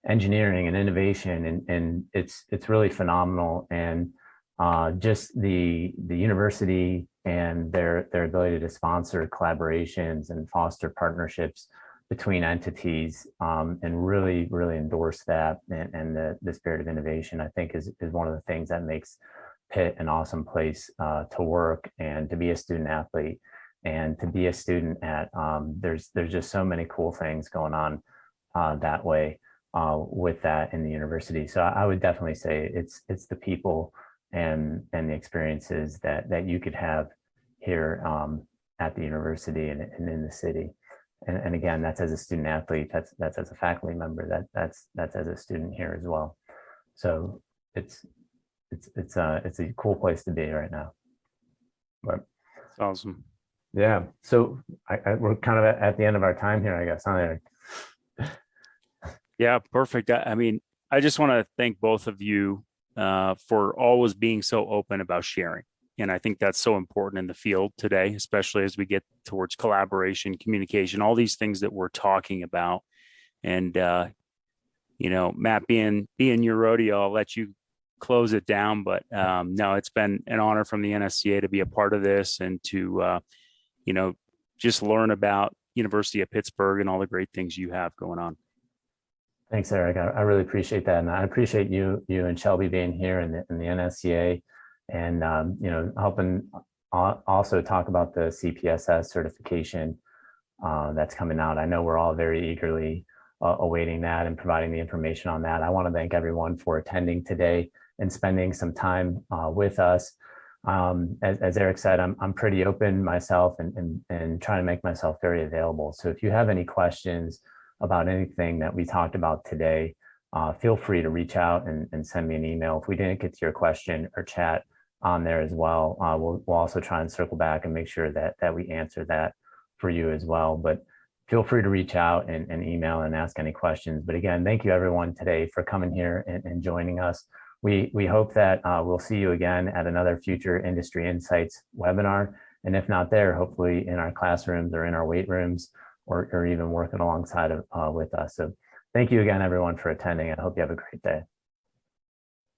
engineering and innovation, and it's really phenomenal. And just the university and their ability to sponsor collaborations and foster partnerships between entities, and really endorse that, and the spirit of innovation, I think is one of the things that makes Pitt an awesome place to work and to be a student athlete and to be a student at. There's just so many cool things going on that way with that in the university. So I would definitely say it's the people and the experiences that you could have here at the university and in the city. And again, that's as a student athlete, that's as a faculty member, that's as a student here as well. So it's a cool place to be right now. But That's awesome. yeah, so we're kind of at the end of our time here, I guess, huh, Eric? Yeah, perfect. I mean, I just want to thank both of you for always being so open about sharing. And I think that's so important in the field today, especially as we get towards collaboration, communication, all these things that we're talking about. And, Matt, being your rodeo, I'll let you close it down. But no, it's been an honor from the NSCA to be a part of this and to, just learn about University of Pittsburgh and all the great things you have going on. Thanks, Eric. I really appreciate that. And I appreciate you and Shelby being here in the NSCA and, helping also talk about the CPSS certification that's coming out. I know we're all very eagerly awaiting that and providing the information on that. I want to thank everyone for attending today and spending some time with us. As Eric said, I'm pretty open myself and trying to make myself very available. So if you have any questions about anything that we talked about today, feel free to reach out and send me an email. If we didn't get to your question or chat on there as well, we'll also try and circle back and make sure that we answer that for you as well. But feel free to reach out and email and ask any questions. But again, thank you everyone today for coming here and joining us. We hope that we'll see you again at another future Industry Insights webinar. And if not there, hopefully in our classrooms or in our weight rooms, or even working alongside with us. So thank you again, everyone, for attending. I hope you have a great day.